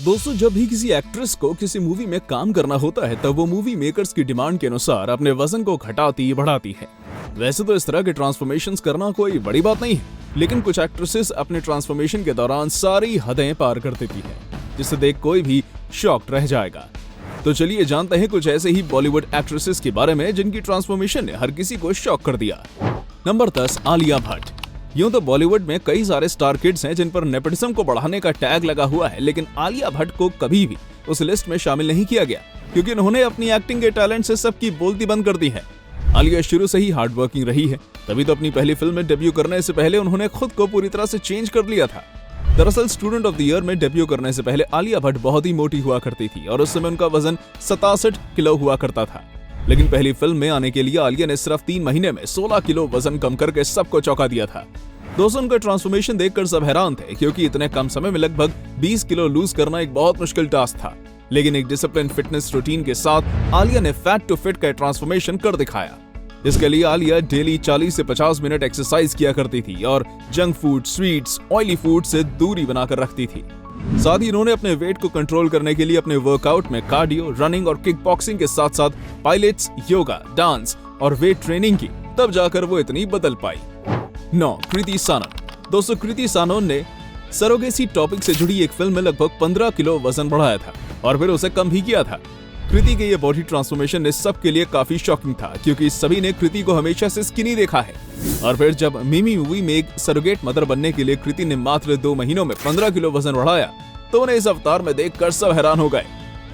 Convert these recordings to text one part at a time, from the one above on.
दोस्तों, जब भी किसी एक्ट्रेस को किसी मूवी में काम करना होता है तब वो मूवी मेकर्स की डिमांड के अनुसार अपने वजन को घटाती बढ़ाती है। वैसे तो इस तरह के ट्रांसफॉर्मेशंस करना कोई बड़ी बात नहीं है, लेकिन कुछ एक्ट्रेसेस अपने ट्रांसफॉर्मेशन के दौरान सारी हदें पार कर देती है, जिसे देख कोई भी शॉक्ड रह जाएगा। तो चलिए जानते हैं कुछ ऐसे ही बॉलीवुड एक्ट्रेसेस के बारे में जिनकी ट्रांसफॉर्मेशन ने हर किसी को शॉक कर दिया। नंबर 10, आलिया भट्ट। यूं तो बॉलीवुड में कई सारे स्टार किड्स हैं जिन पर नेपोटिज्म को बढ़ाने का टैग लगा हुआ है, लेकिन आलिया भट्ट को कभी भी उस लिस्ट में शामिल नहीं किया गया, क्योंकि उन्होंने अपनी एक्टिंग के टैलेंट से सबकी बोलती बंद कर दी है। आलिया शुरू से ही हार्ड वर्किंग रही है, तभी तो अपनी पहली फिल्म में डेब्यू करने से पहले उन्होंने खुद को पूरी तरह से चेंज कर लिया था। दरअसल स्टूडेंट ऑफ द ईयर में डेब्यू करने से पहले आलिया भट्ट बहुत ही मोटी हुआ करती थी और उस समय उनका वजन 67 किलो हुआ करता था। लेकिन पहली फिल्म में आने के लिए आलिया ने सिर्फ 3 महीने में 16 किलो वजन कम करके सबको चौंका दिया था। दोस्तों, उनका ट्रांसफॉर्मेशन देखकर सब हैरान थे, क्योंकि इतने कम समय में लगभग 20 किलो लूज करना एक बहुत मुश्किल टास्क था। लेकिन एक डिसिप्लिन फिटनेस रूटीन के साथ आलिया ने फैट टू फिट का ट्रांसफॉर्मेशन कर दिखाया। इसके लिए आलिया डेली 40 से 50 मिनट एक्सरसाइज किया करती थी और junk food, sweets, oily food से दूरी बनाकर रखती थी। साथ ही उन्होंने अपने वेट को कंट्रोल करने के लिए अपने वर्कआउट में कार्डियो, रनिंग और किक बॉक्सिंग के साथ साथ पायलट्स, योगा, डांस और वेट ट्रेनिंग की। तब जाकर वो इतनी बदल पाई। 9, कृति सानन। दोस्तों, कृति सानन ने सरोगेसी टॉपिक से जुड़ी एक फिल्म में लगभग 15 किलो वजन बढ़ाया था और फिर उसे कम भी किया था। कृति के ये बॉडी ट्रांसफॉर्मेशन ने सबके लिए काफी शॉकिंग था, क्योंकि सभी ने कृति को हमेशा से स्किनी देखा है। और फिर जब मिमी मूवी में एक सरोगेट मदर बनने के लिए कृति ने मात्र 2 महीनों में 15 किलो वजन बढ़ाया, तो उन्हें इस अवतार में देखकर सब हैरान हो गए।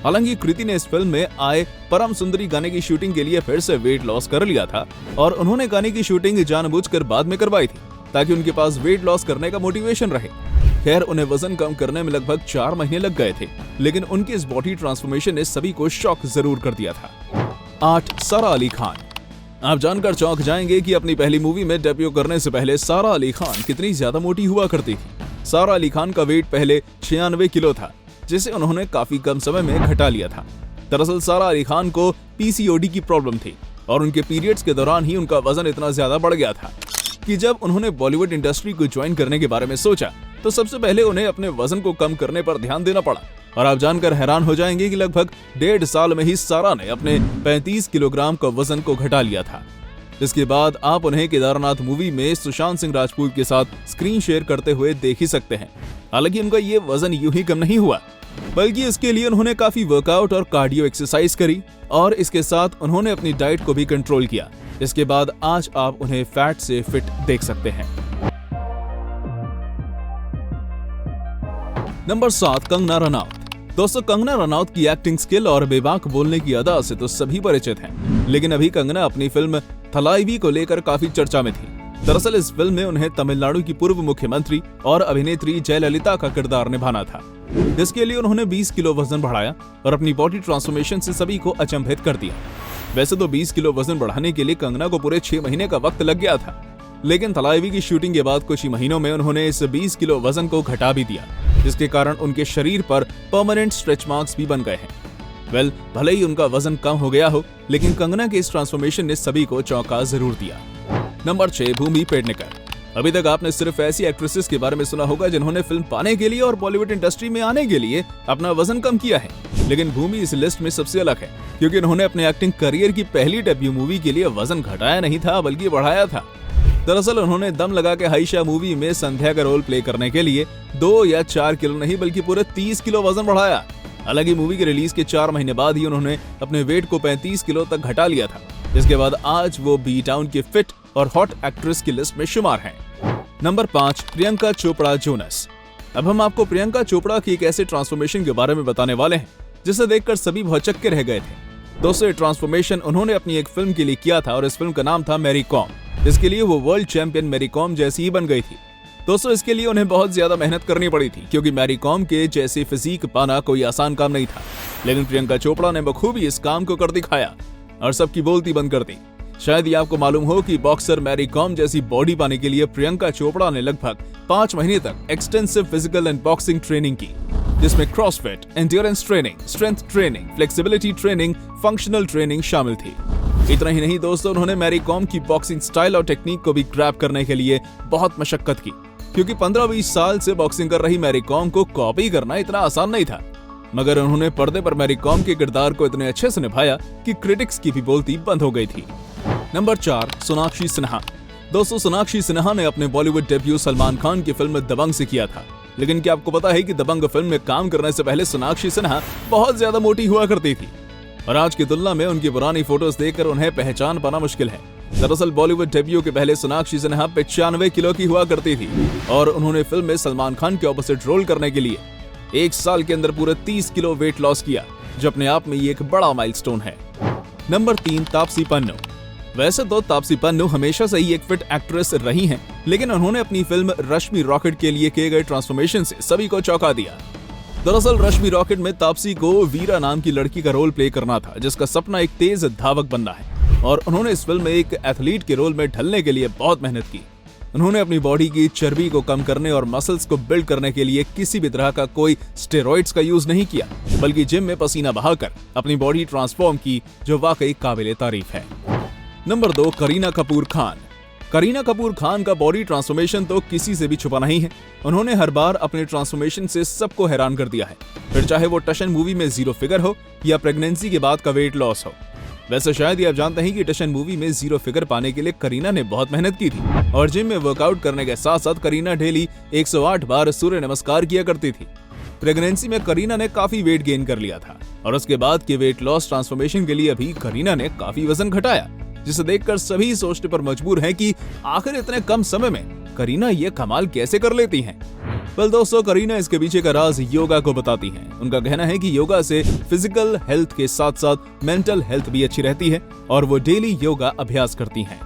हालांकि कृति ने इस फिल्म में आए परम सुंदरी गाने की शूटिंग के लिए फिर से वेट लॉस कर लिया था और उन्होंने गाने की शूटिंग जानबूझकर बाद में करवाई थी, ताकि उनके पास वेट लॉस करने का मोटिवेशन रहे। खैर, उन्हें वजन कम करने में लगभग 4 महीने लग गए थे, लेकिन उनकी इस बॉडी ट्रांसफॉर्मेशन ने सभी को शॉक जरूर कर दिया था। 8, सारा अली खान। आप जानकर चौंक जाएंगे कि अपनी पहली मूवी में डेब्यू करने से पहले सारा अली खान कितनी ज्यादा मोटी हुआ करती थी। सारा अली खान का वेट पहले 96 किलो था, जिसे उन्होंने काफी कम समय में घटा लिया था। दरअसल सारा अली खान को पीसीओडी की प्रॉब्लम थी और उनके पीरियड्स के दौरान ही उनका वजन इतना ज्यादा बढ़ गया था कि जब उन्होंने बॉलीवुड इंडस्ट्री को ज्वाइन करने के बारे में सोचा तो सबसे पहले उन्हें अपने वजन को कम करने पर ध्यान देना पड़ा। और आप जानकर हैरान हो जाएंगे कि लगभग 1.5 साल में ही सारा ने अपने 35 किलोग्राम का वजन को घटा लिया था। इसके बाद आप उन्हें केदारनाथ मूवी में सुशांत सिंह राजपूत के साथ स्क्रीन शेयर करते हुए देख ही सकते हैं। हालांकि उनका ये वजन यूं ही कम नहीं हुआ, बल्कि इसके लिए उन्होंने काफी वर्कआउट और कार्डियो एक्सरसाइज करी और इसके साथ उन्होंने अपनी डाइट को भी कंट्रोल किया। इसके बाद आज आप उन्हें फैट से फिट देख सकते हैं। नंबर 7, कंगना रनौत। दोस्तों, कंगना रनौत की एक्टिंग स्किल और बेबाक बोलने की अदा से तो सभी परिचित हैं, लेकिन अभी कंगना अपनी फिल्म थलाइवी को लेकर काफी चर्चा में थी। दरअसल इस फिल्म में उन्हें तमिलनाडु की पूर्व मुख्यमंत्री और अभिनेत्री जयललिता का किरदार निभाना था, जिसके लिए उन्होंने 20 किलो वजन बढ़ाया और अपनी बॉडी ट्रांसफॉर्मेशन से सभी को अचंभित कर दिया। वैसे तो 20 किलो वजन बढ़ाने के लिए कंगना को पूरे 6 महीने का वक्त लग गया था, लेकिन थलाइवी की शूटिंग के बाद कुछ ही महीनों में उन्होंने इस 20 किलो वजन को घटा भी दिया, जिसके कारण उनके शरीर पर परमानेंट स्ट्रेच मार्क्स भी बन गए हैं। भले ही उनका वजन कम हो गया हो, लेकिन कंगना के इस ट्रांसफॉर्मेशन ने सभी को चौंका जरूर दिया। नंबर 6, भूमि पेडनेकर। अभी तक आपने सिर्फ ऐसी एक्ट्रेसेस के बारे में सुना होगा जिन्होंने फिल्म पाने के लिए और बॉलीवुड इंडस्ट्री में आने के लिए अपना वजन कम किया है, लेकिन भूमि इस लिस्ट में सबसे अलग है, क्योंकि उन्होंने अपने एक्टिंग करियर की पहली डेब्यू मूवी के लिए वजन घटाया नहीं था, बल्कि बढ़ाया था। दरअसल उन्होंने दम लगा के हाइशा मूवी में संध्या का रोल प्ले करने के लिए 2 या 4 किलो नहीं बल्कि पूरे 30 किलो वजन बढ़ाया। हालांकि मूवी के रिलीज के 4 महीने बाद ही उन्होंने अपने वेट को 35 किलो तक घटा लिया था। इसके बाद आज वो बी टाउन की फिट और हॉट एक्ट्रेस की लिस्ट में शुमार हैं। Number 5, Priyanka Chopra Jonas. अब हम आपको प्रियंका चोपड़ा की एक ऐसे ट्रांसफॉर्मेशन के बारे में बताने वाले हैं जिसे देखकर सभी बहुत चक्के रह गए थे। दोस्तों, ये ट्रांसफॉर्मेशन उन्होंने अपनी एक फिल्म के लिए किया था और इस फिल्म का नाम था मैरी कॉम। इसके लिए वो वर्ल्ड चैंपियन मैरी कॉम जैसी ही बन गई थी। दोस्तों, इसके लिए उन्हें बहुत ज्यादा मेहनत करनी पड़ी थी, क्योंकि मैरी कॉम के जैसी फिजिक पाना कोई आसान काम नहीं था। लेकिन प्रियंका चोपड़ा ने बखूबी इस काम को कर दिखाया और सबकी बोलती बंद कर दी। शायद ये आपको मालूम हो कि बॉक्सर मैरी कॉम जैसी बॉडी पाने के लिए प्रियंका चोपड़ा ने लगभग 5 महीने तक extensive physical and boxing training की, जिसमें CrossFit, endurance training, strength training, flexibility training, functional training शामिल थी। इतना ही नहीं दोस्तों, उन्होंने मैरी कॉम की बॉक्सिंग स्टाइल और टेक्निक को भी ग्रैब करने के लिए बहुत मशक्कत की, क्योंकि 15-20 साल से बॉक्सिंग कर रही मैरी कॉम को कॉपी करना इतना आसान नहीं था। मगर उन्होंने पर्दे पर मैरी कॉम के किरदार को इतने अच्छे से निभाया कि क्रिटिक्स की भी बोलती बंद हो गई थी। नंबर 4, सोनाक्षी सिन्हा। दोस्तों, सोनाक्षी सिन्हा ने अपने बॉलीवुड डेब्यू सलमान खान की फिल्म दबंग से किया था। लेकिन क्या आपको पता है कि दबंग फिल्म में काम करने से पहले सोनाक्षी सिन्हा बहुत ज्यादा मोटी हुआ करती थी और आज की तुलना में उनकी पुरानी फोटोज देखकर उन्हें पहचान पाना मुश्किल है। दरअसल बॉलीवुड डेब्यू के पहले सोनाक्षी सिन्हा 95 किलो की हुआ करती थी और उन्होंने फिल्म में सलमान खान के ऑपोजिट रोल करने के लिए 1 साल के अंदर पूरे 30 किलो वेट लॉस किया, जो अपने आप में ये एक बड़ा माइलस्टोन है। नंबर 3, तापसी पन्नू। वैसे तो तापसी पन्नू हमेशा से ही एक फिट एक्ट्रेस रही हैं, लेकिन उन्होंने अपनी फिल्म रश्मि रॉकेट के लिए किए गए ट्रांसफॉर्मेशन से सभी को चौंका दिया। दरअसल रश्मि रॉकेट में तापसी को वीरा नाम की लड़की का रोल प्ले करना था, जिसका सपना एक तेज धावक बनना है और उन्होंने इस फिल्म में एक एथलीट के रोल में ढलने के लिए बहुत मेहनत की। उन्होंने अपनी बॉडी की चर्बी को कम करने और मसल्स को बिल्ड करने के लिए किसी भी तरह का कोई स्टेरॉइड्स का यूज नहीं किया, बल्कि जिम में पसीना बहाकर अपनी बॉडी ट्रांसफॉर्म की, जो वाकई काबिले तारीफ है। नंबर 2, करीना कपूर खान। करीना कपूर खान का बॉडी ट्रांसफॉर्मेशन तो किसी से भी छुपा नहीं है। उन्होंने हर बार अपने ट्रांसफॉर्मेशन से सबको हैरान कर दिया है, फिर चाहे वो टशन मूवी में 0 फिगर हो या प्रेगनेंसी के बाद का वेट लॉस हो। वैसे शायद ये आप जानते हैं कि टशन मूवी में 0 फिगर पाने के लिए करीना ने बहुत मेहनत की थी और जिम में वर्कआउट करने के साथ साथ करीना डेली 108 बार सूर्य नमस्कार किया करती थी। प्रेगनेंसी में करीना ने काफी वेट गेन कर लिया था और उसके बाद के वेट लॉस ट्रांसफॉर्मेशन के लिए भी करीना ने काफी वजन घटाया, जिसे देखकर सभी सोचने पर मजबूर हैं कि आखिर इतने कम समय में करीना ये कमाल कैसे कर लेती हैं। वेल दोस्तों, करीना इसके पीछे का राज योगा को बताती हैं। उनका कहना है कि योगा से फिजिकल हेल्थ के साथ साथ मेंटल हेल्थ भी अच्छी रहती है और वो डेली योगा अभ्यास करती हैं।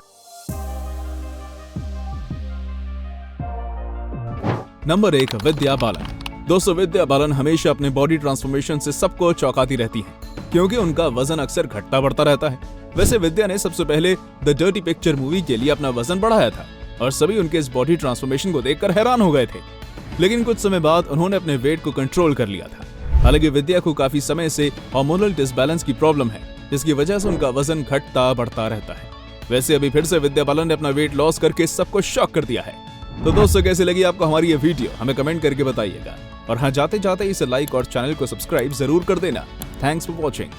नंबर 1, विद्या बालन। दोस्तों, विद्या बालन हमेशा अपने बॉडी ट्रांसफॉर्मेशन से सबको चौंकाती रहती हैं, क्योंकि उनका वजन अक्सर घटता बढ़ता रहता है। वैसे विद्या ने सबसे पहले द डर्टी पिक्चर मूवी के लिए अपना वजन बढ़ाया था और सभी उनके इस बॉडी ट्रांसफॉर्मेशन को देखकर हैरान हो गए थे, लेकिन कुछ समय बाद उन्होंने अपने वेट को कंट्रोल कर लिया था। हालांकि विद्या को काफी समय से हार्मोनल डिसबैलेंस की प्रॉब्लम है, जिसकी वजह से उनका वजन घटता बढ़ता रहता है। वैसे अभी फिर से विद्या बालन ने अपना वेट लॉस करके सबको शॉक कर दिया है। तो दोस्तों, कैसी लगी आपको हमारी ये वीडियो, हमें कमेंट करके बताइएगा और हाँ, जाते जाते इसे लाइक और चैनल को सब्सक्राइब जरूर कर देना। Thanks for watching.